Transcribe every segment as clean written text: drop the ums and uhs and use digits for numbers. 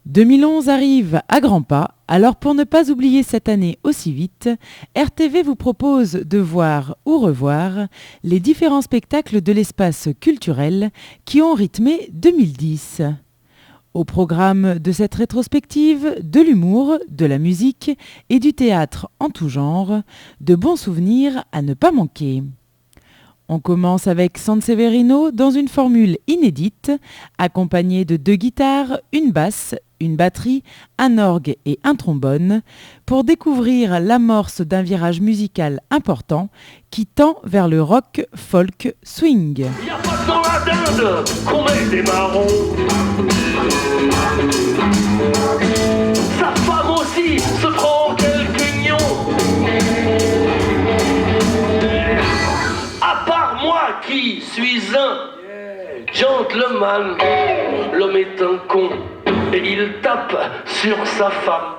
2011 arrive à grands pas, alors pour ne pas oublier cette année aussi vite, RTV vous propose de voir ou revoir les différents spectacles de l'espace culturel qui ont rythmé 2010. Au programme de cette rétrospective, de l'humour, de la musique et du théâtre en tout genre, de bons souvenirs à ne pas manquer. On commence avec Sanseverino dans une formule inédite, accompagnée de 2 guitares, une basse, une batterie, un orgue et un trombone, pour découvrir l'amorce d'un virage musical important qui tend vers le rock, folk, swing. Y'a pas dans la dinde qu'on met des marrons. Sa femme aussi se prend quelques nions. À part moi qui suis un gentleman, l'homme est un con et il tape sur sa femme.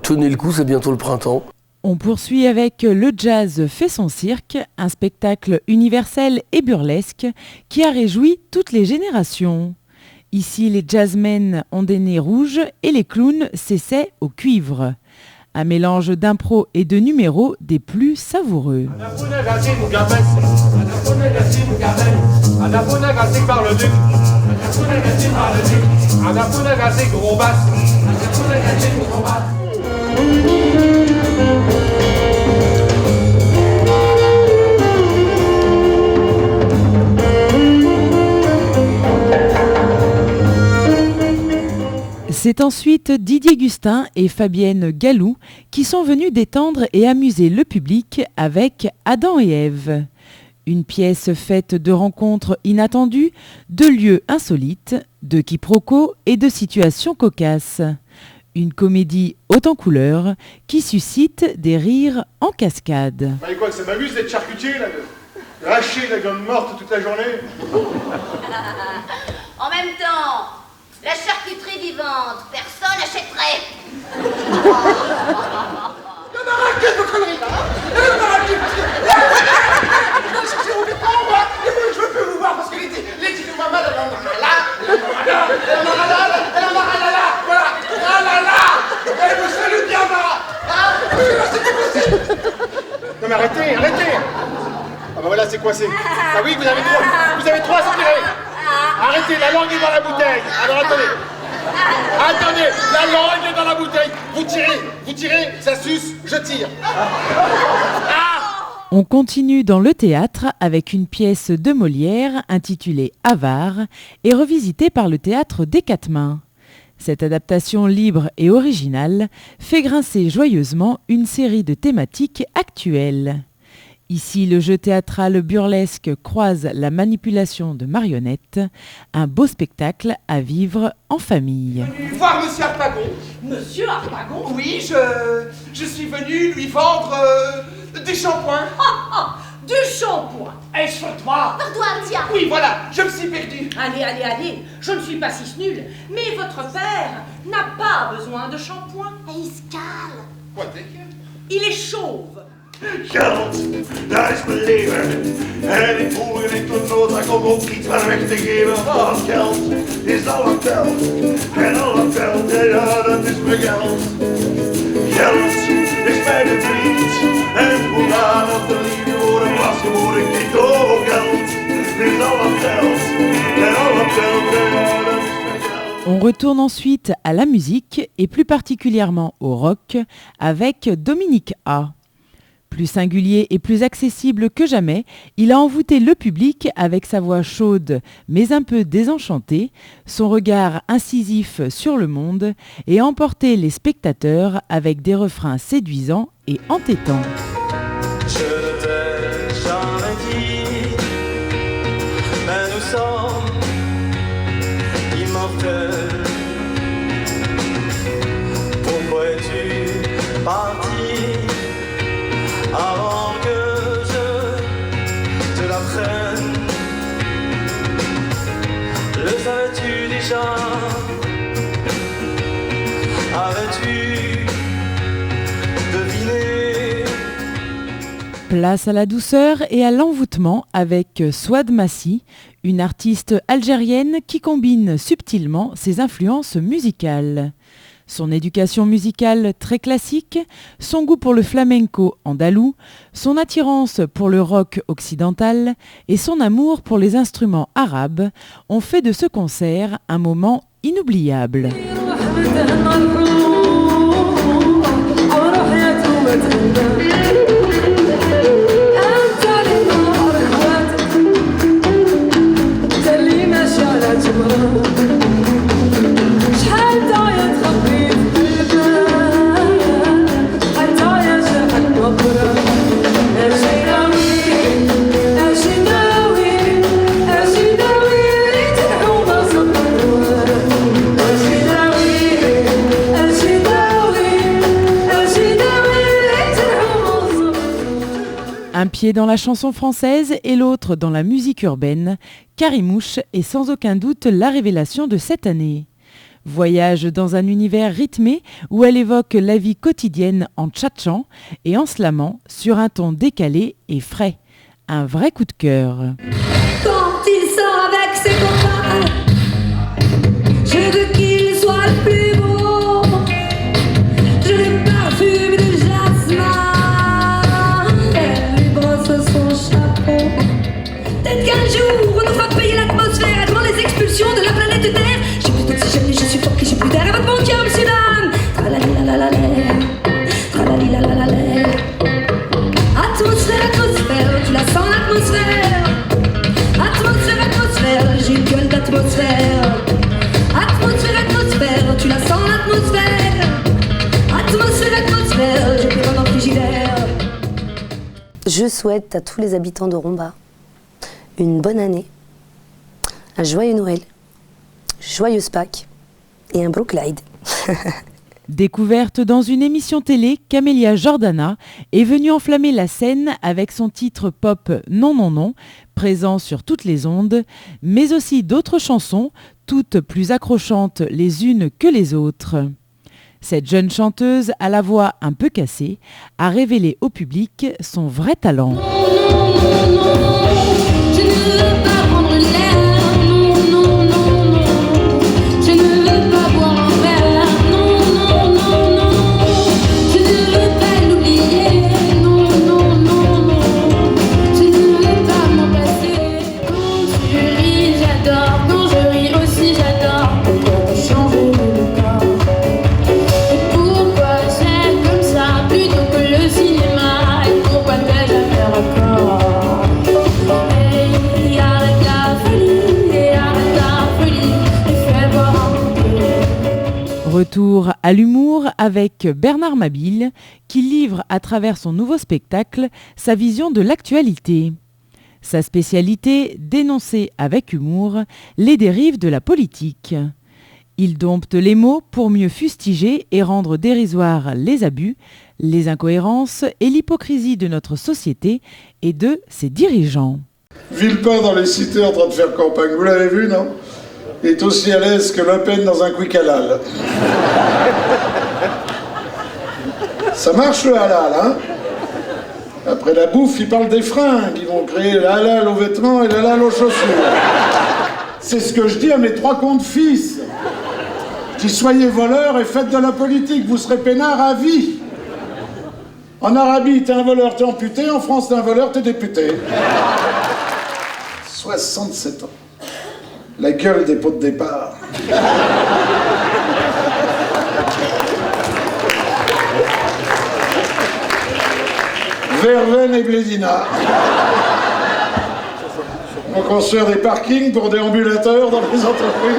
Tenez le coup, c'est bientôt le printemps. On poursuit avec Le Jazz fait son cirque, un spectacle universel et burlesque qui a réjoui toutes les générations. Ici, les jazzmen ont des nez rouges et les clowns s'essaient au cuivre. Un mélange d'impro et de numéros des plus savoureux. C'est ensuite Didier Gustin et Fabienne Gallou qui sont venus détendre et amuser le public avec Adam et Ève. Une pièce faite de rencontres inattendues, de lieux insolites, de quiproquos et de situations cocasses. Une comédie haute en couleurs qui suscite des rires en cascade. Bah, quoi, ça m'amuse d'être charcutier, là, de hacher la gomme morte toute la journée. En même temps, la charcuterie vivante, personne n'achèterait. Non, mais arrêtez vos conneries, là, hein. Arrêtez, parce que... Non, cherchez vos vêtements, moi. Et moi, je veux plus vous voir, parce que les titres de maman, elle en a là, voilà, elle me salue bien, Mara. C'est possible. Non, mais arrêtez. Ah, bah voilà, c'est coincé. Ah oui, vous avez trois à s'en Arrêtez, la langue est dans la bouteille. Alors attendez, la langue est dans la bouteille. Vous tirez, ça suce, je tire. On continue dans le théâtre avec une pièce de Molière intitulée Avare et revisitée par le théâtre des Quatre Mains. Cette adaptation libre et originale fait grincer joyeusement une série de thématiques actuelles. Ici, le jeu théâtral burlesque croise la manipulation de marionnettes, un beau spectacle à vivre en famille. Voir Monsieur Harpagon. Monsieur Harpagon? Oui, je suis venu lui vendre des shampoings. Du shampoing. Échauffe-toi. Pardon, tiens. Oui, voilà, je me suis perdu. Allez, je ne suis pas si nulle, mais votre père n'a pas besoin de shampoing. Et il se cale. Quoi, t'es que... Il est chauve. Geld, dat is mijn leven. En ik voel geen enkele nood om ook iets van weg te geven. Want geld is al wat telt. En al wat telt, ja, dat is mijn geld. Geld is mijn vriend. En hoe gaan als de liefde worden was geworden. Kijk door geld is al wat telt. En al wat telt, ja, dat is mijn geld. On retourne ensuite à la musique et plus particulièrement au rock avec Dominique A. Plus singulier et plus accessible que jamais, il a envoûté le public avec sa voix chaude mais un peu désenchantée, son regard incisif sur le monde et emporté les spectateurs avec des refrains séduisants et entêtants. Je ne t'ai jamais dit, mais nous sommes immortels. Pourquoi es-tu parti avant que je te l'apprenne? Le savais-tu déjà? Avais-tu deviné Place à la douceur et à l'envoûtement avec Souad Massi, une artiste algérienne qui combine subtilement ses influences musicales. Son éducation musicale très classique, son goût pour le flamenco andalou, son attirance pour le rock occidental et son amour pour les instruments arabes ont fait de ce concert un moment inoubliable. Un pied dans la chanson française et l'autre dans la musique urbaine, Karimouche est sans aucun doute la révélation de cette année. Voyage dans un univers rythmé où elle évoque la vie quotidienne en tchatchant et en slamant sur un ton décalé et frais. Un vrai coup de cœur. Quand il sort avec ses copains, je veux qu'il soit le plus beau. Je le parfume de jasmin, elle lui brosse son chapeau. Peut-être qu'un jour on nous fera payer l'atmosphère avant les expulsions de la planète Terre. J'ai plus d'oxygène et je suis fort que j'ai plus d'air. Avec mon cœur, monsieur dame. Tralali la la la la, tralali la la la la. Atmosphère, atmosphère, tu la sens l'atmosphère. Atmosphère, atmosphère, j'ai une gueule d'atmosphère. Atmosphère, atmosphère, tu la sens l'atmosphère. Atmosphère, atmosphère, j'ai plus vraiment frigidaire. Je souhaite à tous les habitants de Romba une bonne année, un joyeux Noël, joyeuse Pâques et un Brooklide. Découverte dans une émission télé, Camélia Jordana est venue enflammer la scène avec son titre pop Non Non Non, présent sur toutes les ondes, mais aussi d'autres chansons, toutes plus accrochantes les unes que les autres. Cette jeune chanteuse à la voix un peu cassée a révélé au public son vrai talent. Je ne veux pas prendre l'air, non, non, non, non. Je ne veux pas boire un verre, non, non, non, non. Je ne veux pas l'oublier, non, non, non, non. Je ne veux pas m'en passer. Quand tu ris, j'adore, quand je ris aussi, j'adore. Pourquoi changer le corps? Et pourquoi j'aime comme ça plutôt que le cinéma? Et pourquoi t'as jamais raccord? Retour à l'humour avec Bernard Mabille qui livre à travers son nouveau spectacle sa vision de l'actualité. Sa spécialité, dénoncer avec humour les dérives de la politique. Il dompte les mots pour mieux fustiger et rendre dérisoires les abus, les incohérences et l'hypocrisie de notre société et de ses dirigeants. Villepin dans les cités en train de faire campagne, vous l'avez vu, non? Il est aussi à l'aise que Le Pen dans un quick halal. Ça marche le halal, hein? Après la bouffe, ils parlent des fringues. Ils vont créer le halal aux vêtements et le halal aux chaussures. C'est ce que je dis à mes 3 comptes fils. Je dis, soyez voleurs et faites de la politique, vous serez peinards à vie. En Arabie, t'es un voleur, t'es amputé. En France, t'es un voleur, t'es député. 67 ans. La gueule des pots de départ. Verveine et Blédina. On construit des parkings pour déambulateurs dans les entreprises.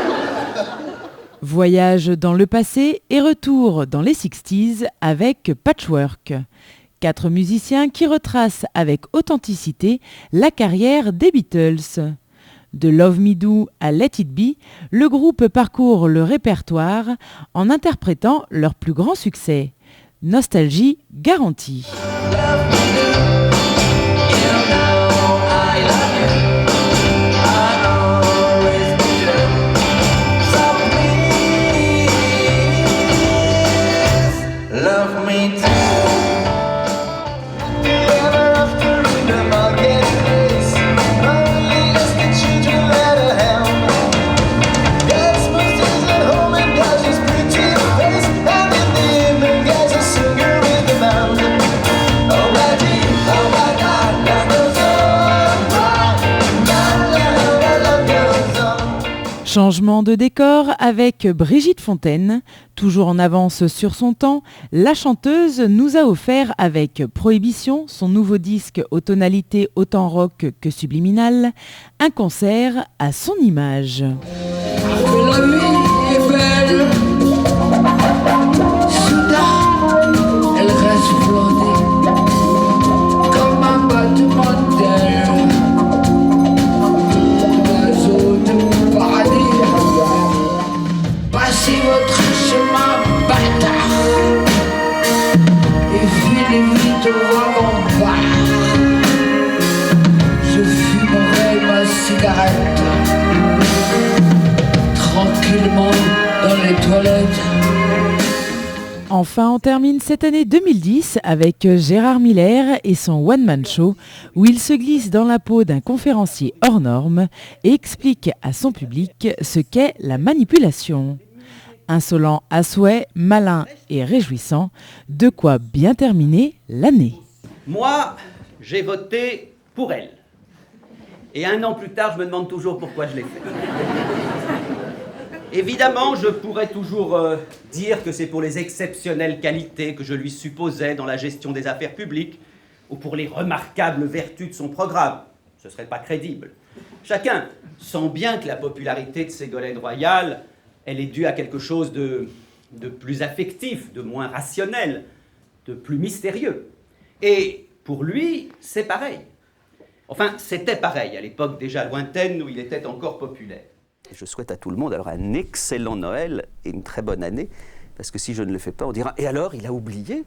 Voyage dans le passé et retour dans les 60s avec Patchwork. 4 musiciens qui retracent avec authenticité la carrière des Beatles. De Love Me Do à Let It Be, le groupe parcourt le répertoire en interprétant leur plus grand succès. Nostalgie garantie. Love me too. Ever after Changement de décor avec Brigitte Fontaine. Toujours en avance sur son temps, la chanteuse nous a offert avec Prohibition, son nouveau disque aux tonalités autant rock que subliminal, un concert à son image. La vie est belle, soudain, elle reste flottée comme un battement d'aile. L'oiseau de paradis, passez votre chemin bâtard et filez vite au wagon-bar. Je fumerai ma cigarette tranquillement dans les toilettes. Enfin, on termine cette année 2010 avec Gérard Miller et son one-man show où il se glisse dans la peau d'un conférencier hors norme et explique à son public ce qu'est la manipulation. Insolent à souhait, malin et réjouissant, de quoi bien terminer l'année. Moi, j'ai voté pour elle. Et 1 an plus tard, je me demande toujours pourquoi je l'ai fait. Évidemment, je pourrais toujours dire que c'est pour les exceptionnelles qualités que je lui supposais dans la gestion des affaires publiques ou pour les remarquables vertus de son programme. Ce ne serait pas crédible. Chacun sent bien que la popularité de Ségolène Royal, elle est due à quelque chose de plus affectif, de moins rationnel, de plus mystérieux. Et pour lui, c'est pareil. Enfin, c'était pareil à l'époque déjà lointaine où il était encore populaire. Je souhaite à tout le monde alors un excellent Noël et une très bonne année, parce que si je ne le fais pas, on dira « Et alors, il a oublié ?»